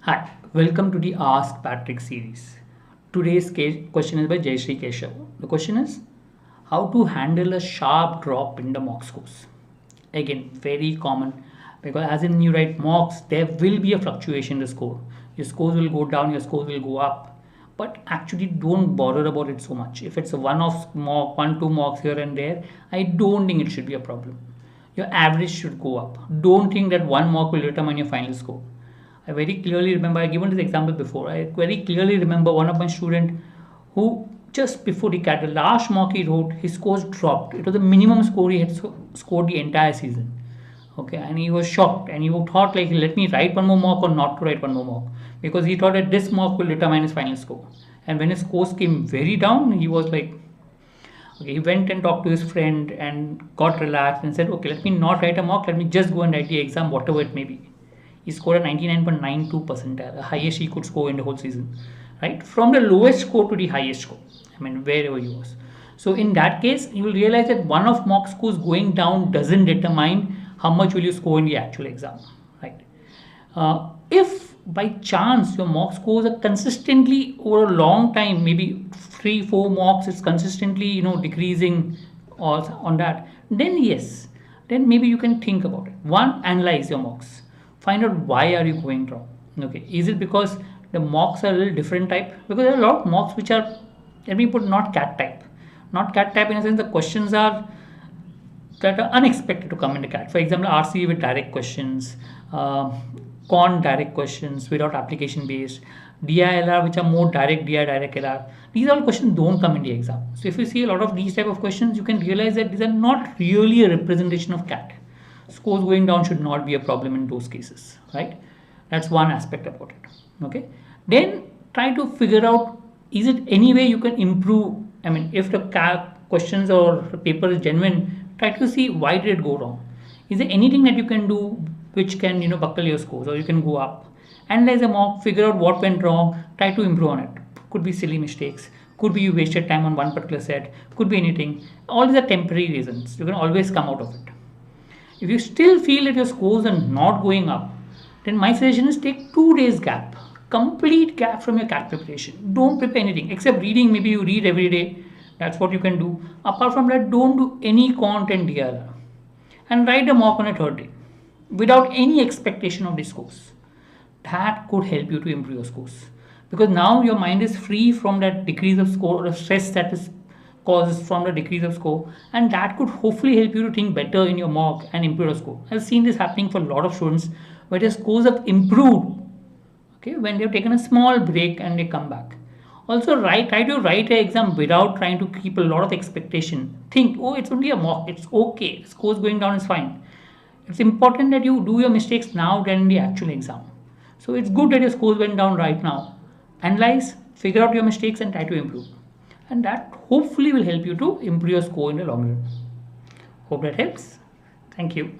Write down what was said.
Hi, welcome to the Ask Patrick series. Today's question is by Jayashree Keshav. The question is how to handle a sharp drop in the mock scores. Again, very common because as in you write mocks, there will be a fluctuation in the score. Your scores will go down, your scores will go up. But actually, don't bother about it so much. If it's a one-off mock, one, two mocks here and there, I don't think it should be a problem. Your average should go up. Don't think that one mock will determine your final score. I very clearly remember, I given this example before. I very clearly remember one of my student who just before the last mock he wrote, his scores dropped. It was the minimum score he had scored the entire season. Okay, and he was shocked and he thought like, let me write one more mock or not to write one more mock because he thought that this mock will determine his final score. And when his scores came very down, he was like, okay, he went and talked to his friend and got relaxed and said, okay, let me not write a mock, let me just go and write the exam, whatever it may be. He scored a 99.92 percentile, the highest he could score in the whole season, right? From the lowest score to the highest score, I mean, wherever he was. So in that case, you will realize that one of mock scores going down doesn't determine how much will you score in the actual exam, right? If by chance your mock scores are consistently over a long time, maybe 3, 4 mocks, it's consistently decreasing or on that, then yes, then maybe you can think about it. One, analyze your mocks. Find out why are you going wrong. Okay, is it because the mocks are a little different type? Because there are a lot of mocks which are, let me put, not cat type. Not cat type in a sense the questions are that are unexpected to come in the cat. For example, RCE with direct questions, con direct questions without application based, DILR which are more direct LR. These all questions don't come in the exam. So if you see a lot of these type of questions, you can realize that these are not really a representation of cat. Scores going down should not be a problem in those cases, right? That's one aspect about it. Okay, then try to figure out, is it any way you can improve? I mean, if the questions or the paper is genuine, try to see why did it go wrong. Is there anything that you can do which can buckle your scores, or you can go up? Analyze a mock, figure out what went wrong, try to improve on it. Could be silly mistakes, could be you wasted time on one particular set, could be anything. All these are temporary reasons. You can always come out of it. If you still feel that your scores are not going up, then my suggestion is take 2 days gap, complete gap from your CAT preparation. Don't prepare anything except reading. Maybe you read every day. That's what you can do. Apart from that, don't do any content DLR and write a mock on a third day without any expectation of the scores. That could help you to improve your scores because now your mind is free from that decrease of score or stress that is causes from the decrease of score, and that could hopefully help you to think better in your mock and improve your score. I've seen this happening for a lot of students where their scores have improved, okay, when they've taken a small break and they come back. Also, try to write an exam without trying to keep a lot of expectation. Think, oh, it's only a mock, it's okay, scores going down is fine. It's important that you do your mistakes now than in the actual exam. So it's good that your scores went down right now. Analyze, figure out your mistakes and try to improve, and that hopefully will help you to improve your score in the long run. Hope that helps. Thank you.